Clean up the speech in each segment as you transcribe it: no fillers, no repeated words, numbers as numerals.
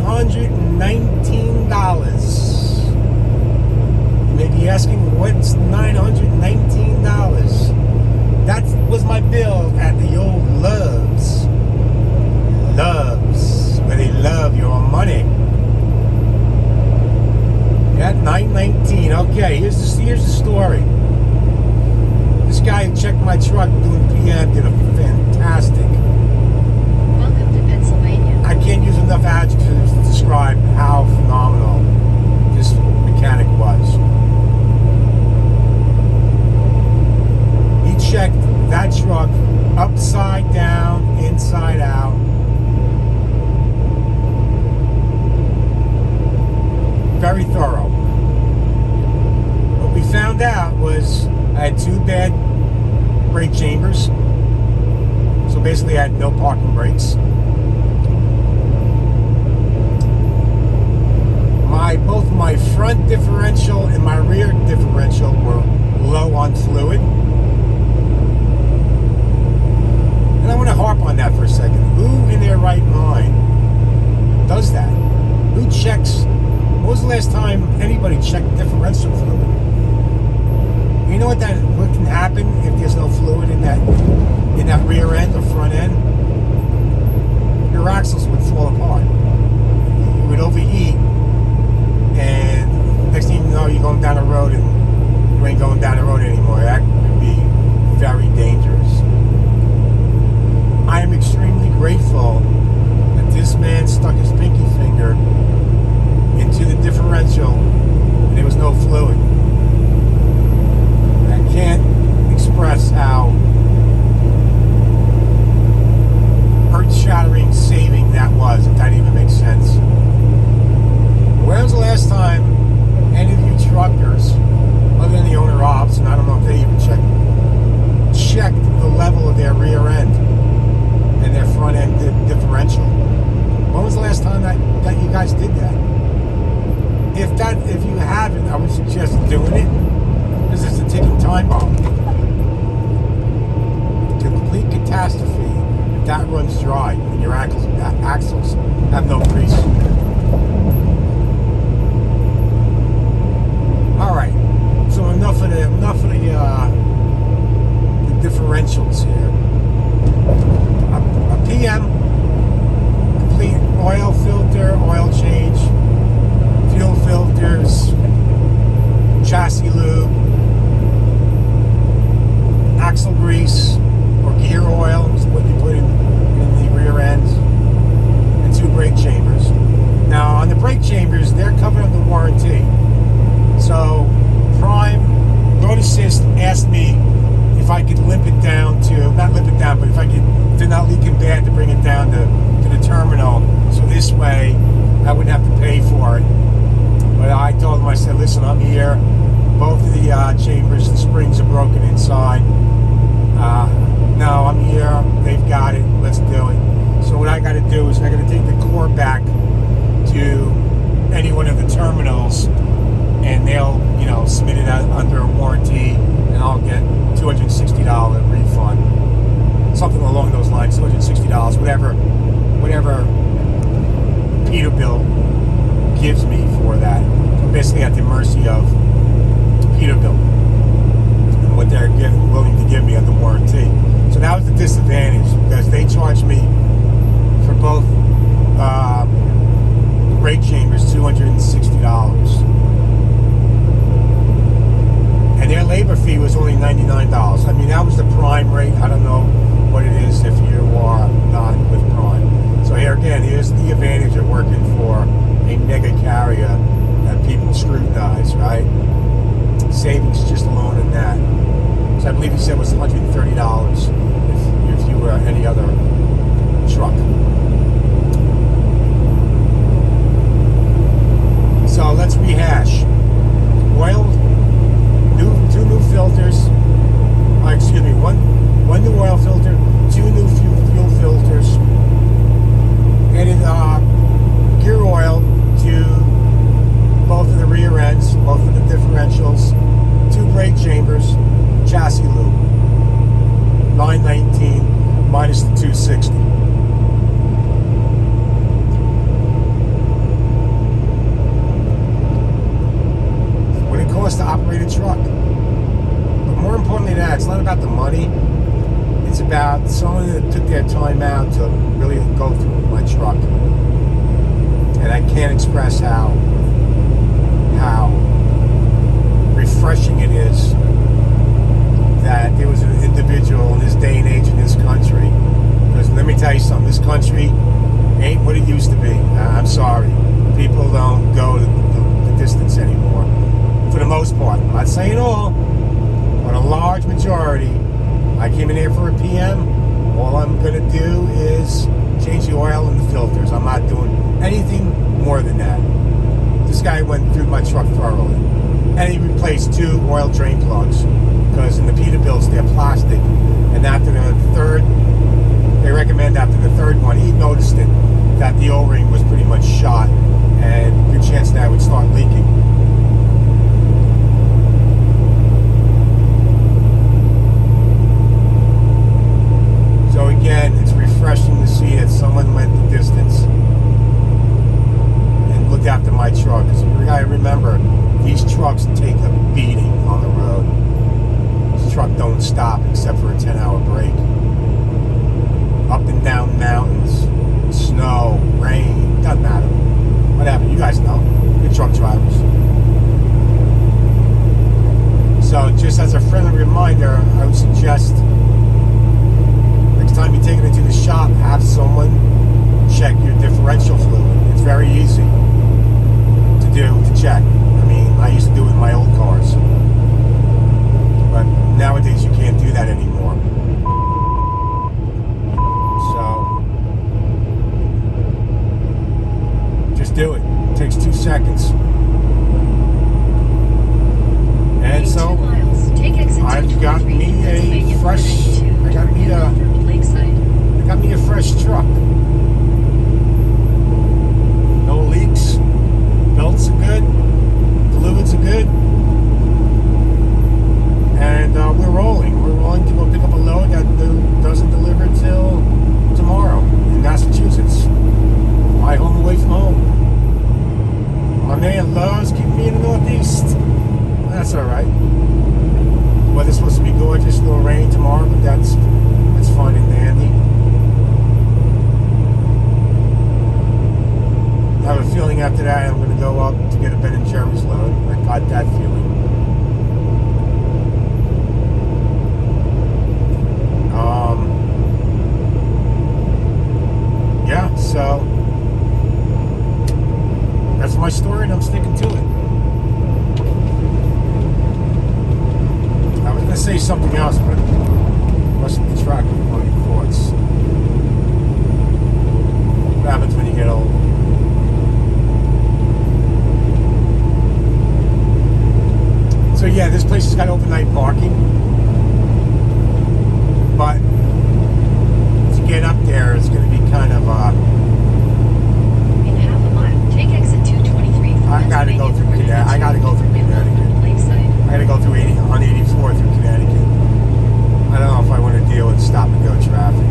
$919. You may be asking, what's $919? That was my bill at the old Loves, where they love your money. At $919. Okay, here's the story. This guy who checked my truck doing PM did a fantastic. Welcome to Pennsylvania. I can't use enough adjectives to describe how phenomenal this mechanic was. He checked that truck upside down, inside out. Very thorough. What we found out was I had two bad brake chambers. So basically I had no parking brakes. Both my front differential and my rear differential were low on fluid. And I want to harp on that for a second. Who in their right mind does that? Who checks? When was the last time anybody checked differential fluid? You know what can happen if there's no fluid in that rear end or front end? Your axles would fall apart. You would overheat, and next thing you know, you're going down the road and you ain't going down the road anymore. That could be very dangerous. I am extremely grateful that this man stuck his pinky finger into the differential and there was no fluid. I can't express how earth-shattering saving that was, if that even makes sense. When was the last time any of you truckers, other than the owner ops, and I don't know if they even checked the level of their rear end and their front end differential? When was the last time that you guys did that? If you haven't, I would suggest doing it, because it's a ticking time bomb. Complete catastrophe if that runs dry and your axles have no grease. All right, so enough of the differentials here. A PM, complete oil filter, oil change, fuel filters, chassis lube, axle grease or gear oil is what you put in the rear ends, and two brake chambers. Now on the brake chambers, they're covered under warranty. So Prime Road Assist asked me if I could limp it down to, not limp it down, but if they're not leaking bad, to bring it down to the terminal. So this way I wouldn't have to pay for it. But I told them, I said, listen, I'm here. Both of the chambers and springs are broken inside. No, I'm here. They've got it. Let's do it. So what I got to do is I got to take the core back to any one of the terminals, and they'll, submit it under a warranty, and I'll get $260 refund. Something along those lines, $260, whatever Peterbilt gives me for that. So basically I have to merge a truck. But more importantly than that, it's not about the money. It's about someone that took their time out to really go through my truck. And I can't express how refreshing it is that there was an individual in this day and age in this country. Because let me tell you something, this country ain't what it used to be. I'm sorry. People don't go the distance anymore. For the most part. I'm not saying all, but a large majority. I came in here for a PM. All I'm going to do is change the oil and the filters. I'm not doing anything more than that. This guy went through my truck thoroughly. And he replaced 2 oil drain plugs. Because in the Peterbilts, they're plastic. And after the third, they recommend after the third one, he noticed it, that the O-ring was pretty much shot. And good chance that it would start leaking. So again, it's refreshing to see that someone went the distance and looked after my truck. Because you gotta remember, these trucks take a beating on the road. This truck don't stop except for a 10-hour break. Up and down mountains, snow, rain, doesn't matter. Whatever, you guys know. You're truck drivers. So just as a friendly reminder, I would suggest next time you take it into the shop, have someone check your differential fluid. It's very easy to do, to check. I mean, I used to do it with my old cars. But nowadays you can't do that anymore. So, just do it. It takes 2 seconds. And so, I've got me a fresh, I got me a fresh truck. No leaks, belts are good, fluids are good, and we're rolling. We're rolling to go pick up a load that doesn't deliver till tomorrow in Massachusetts. My home away from home. My man loves keeping me in the Northeast. That's all right. Weather's supposed to be gorgeous, no rain tomorrow, but that's fine and dandy. I have a feeling after that I'm going to go up to get a Ben and Jerry's load. I got that feeling. Yeah, so that's my story, and I'm sticking to it. I was going to say something else, but I lost the track of my thoughts. What happens when you get old? So yeah, this place has got overnight parking, but to get up there, it's going to be kind of In half a mile, take exit 223. I got to go through Connecticut. I got to go through Connecticut. I got to go through 84 through Connecticut. I don't know if I want to deal with stop and go traffic,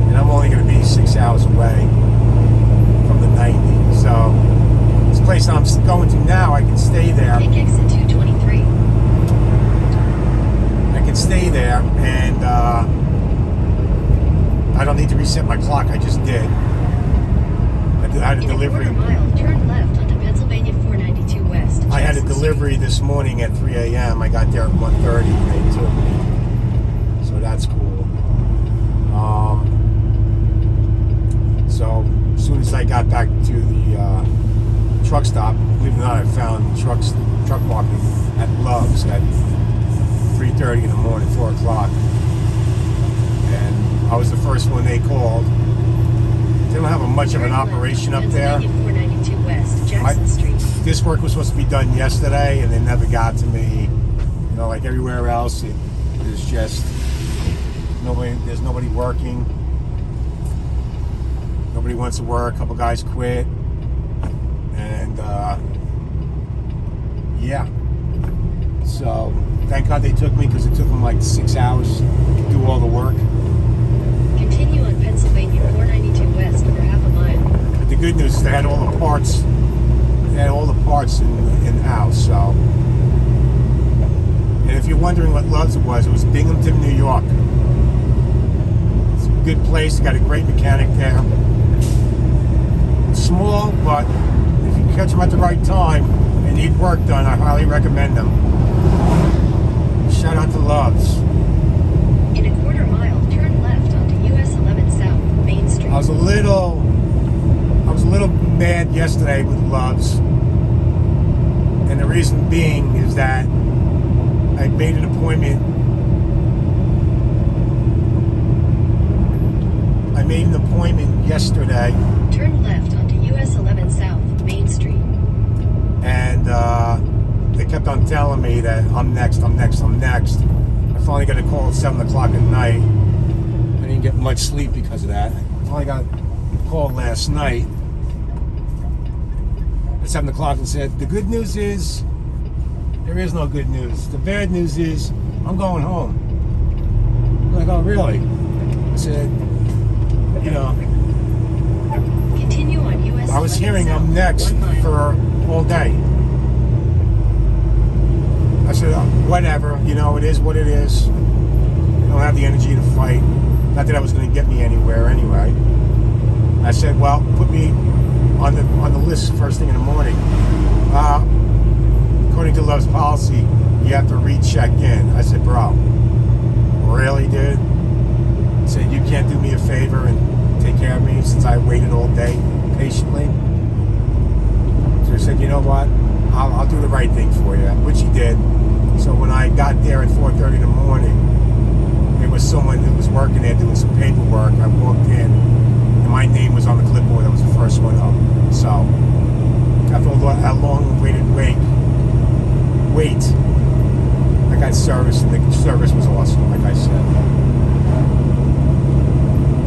and I'm only going to be 6 hours away from the 90. So this place I'm going to now, I can stay there. Take exit 223. I can stay there, and I don't need to reset my clock. I just did. I had a delivery. In a quarter mile, turn left onto Pennsylvania 492 West. I had a Jackson delivery this morning at 3 a.m. I got there at 1:30 and they took me. So that's cool. So as soon as I got back to the truck stop, believe it or not, I found truck parking at Love's at 3:30 in the morning, 4 o'clock. And I was the first one they called. They don't have much of an operation up there. Pennsylvania 492 West, Jackson Street. This work was supposed to be done yesterday, and they never got to me. You know, like everywhere else, there's just nobody. There's nobody working. Nobody wants to work. A couple guys quit, and yeah. So thank God they took me, because it took them like 6 hours to do all the work. Continue on Pennsylvania 492 West for half a mile. But the good news is they had all the parts. They had all the parts in the house, so And if you're wondering what Love's it was Binghamton, New York. It's a good place. Got a great mechanic there. Small, but if you catch them at the right time and need work done, I highly recommend them. Shout out to Love's. In a quarter mile, turn left onto US 11 South, Main Street. I was a little mad yesterday with Love's, and the reason being is that I made an appointment. Yesterday, turn left onto US 11 South, Main Street. And they kept on telling me that I'm next. I finally got a call at 7 o'clock at night. I didn't get much sleep because of that. I finally got a call last night at 7 o'clock and said, the good news is, there is no good news. The bad news is, I'm going home. I'm like, oh, really? I said, you know, continue on US I was hearing South, I'm next 1 mile. for all day. I said, whatever, you know, it is what it is. I don't have the energy to fight. Not that I was going to get me anywhere anyway. I said, well, put me on the list first thing in the morning. According to Love's policy, you have to recheck in. I said, bro, really, dude? He said, you can't do me a favor and take care of me since I waited all day patiently. So I said, you know what? I'll do the right thing for you, which he did. So when I got there at 4:30 in the morning, there was someone who was working there doing some paperwork. I walked in, and my name was on the clipboard. I was the first one up. So after a long-awaited wait, I got service, and the service was awesome, like I said.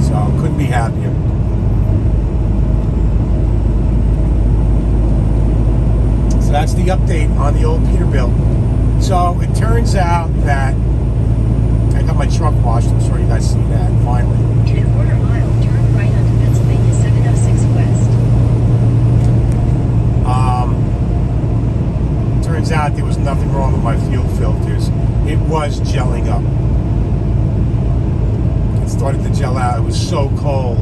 So couldn't be happier. So that's the update on the old Peterbilt. So it turns out that I got my truck washed. I'm sure you guys see that finally. In a quarter mile, turn right onto Pennsylvania 706 West. Turns out there was nothing wrong with my fuel filters. It was gelling up. It started to gel out. It was so cold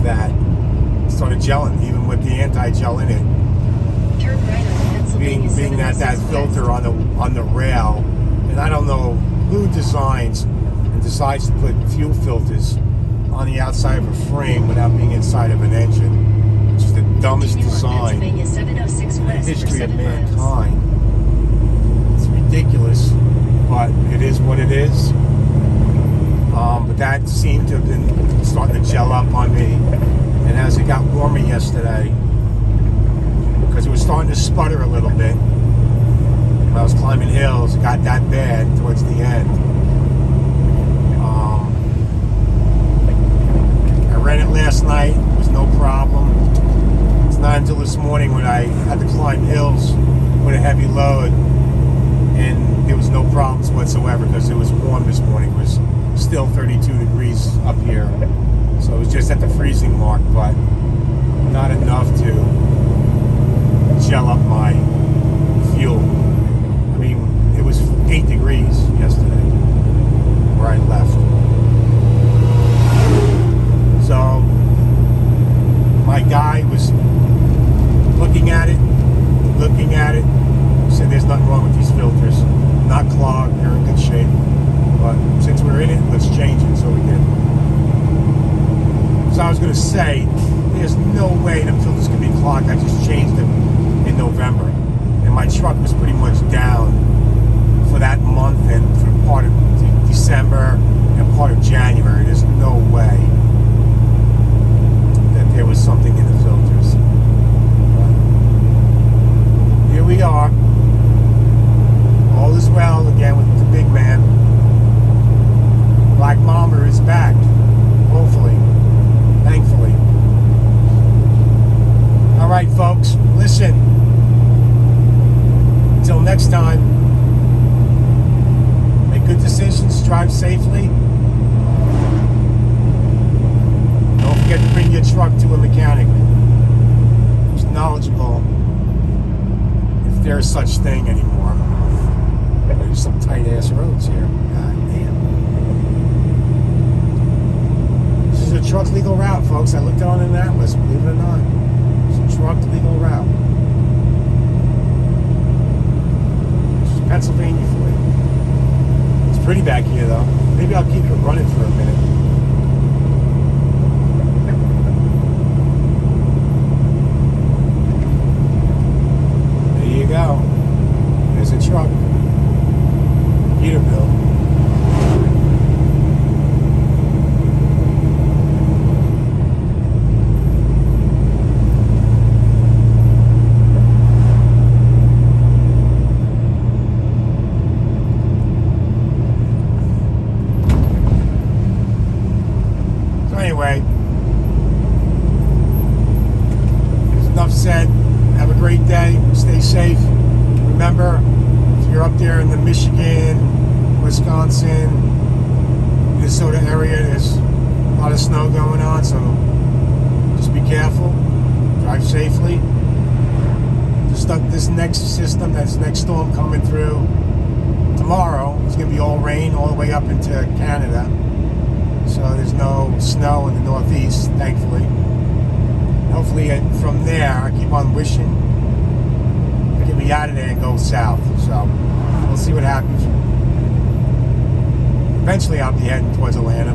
that it started gelling, even with the anti-gel in it. Turn right onto Pennsylvania Being that 706 filter West. on the rail, and I don't know who designs and decides to put fuel filters on the outside of a frame without being inside of an engine. Which is the dumbest Continue on design Pennsylvania 706 in the West for history of 7 miles. mankind. It's ridiculous, but it is what it is. But that seemed to have been starting to gel up on me, and as it got warmer yesterday, because it was starting to sputter a little bit when I was climbing hills, it got that bad towards the end. I ran it last night, it was no problem. It's not until this morning when I had to climb hills with a heavy load, and there was no problems whatsoever because it was warm this morning. It was still 32 degrees up here, so it was just at the freezing mark, but not enough to gel up my fuel. I mean, it was 8 degrees yesterday where I left. So my guy was looking at it, said there's nothing wrong with these filters. Not clogged, they're in good shape. But since we're in it, let's change it. So we did. So I was going to say, there's no way the filters can be clogged. I just changed them in November. And my truck was pretty much down for that month and for part of December and part of January. There's no way that there was something in the filters. But here we are. All is well again with the big man. Black Mamba is back. Hopefully. Thankfully. Alright, folks. Listen. Until next time. Make good decisions. Drive safely. Don't forget to bring your truck to a mechanic who's knowledgeable, if there is such thing anymore. There's some tight ass roads here. God damn. This is a truck legal route, folks. I looked on an atlas, believe it or not. It's a truck legal route. This is Pennsylvania for you. It's pretty back here, though. Maybe I'll keep it running for a minute. There you go. There's a truck. Peterbilt. So anyway, there's enough said. Have a great day. Stay safe. Remember, if you're up there in the Michigan, Wisconsin, Minnesota area, there's a lot of snow going on, so just be careful. Drive safely. This next system, this next storm coming through tomorrow, it's going to be all rain all the way up into Canada. So there's no snow in the Northeast, thankfully. Hopefully from there, I keep on wishing to get me out of there and go south. So we'll see what happens. Eventually I'll be heading towards Atlanta.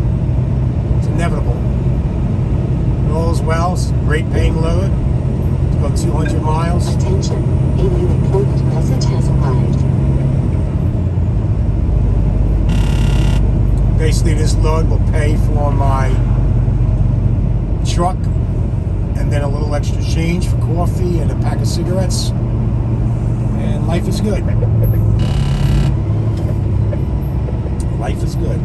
It's inevitable. All is well. It's a great paying load. To go 200 miles. Attention, a new employment message has arrived. Basically, this load will pay for my truck and then a little extra change for coffee and a pack of cigarettes. And life is good. Life is good.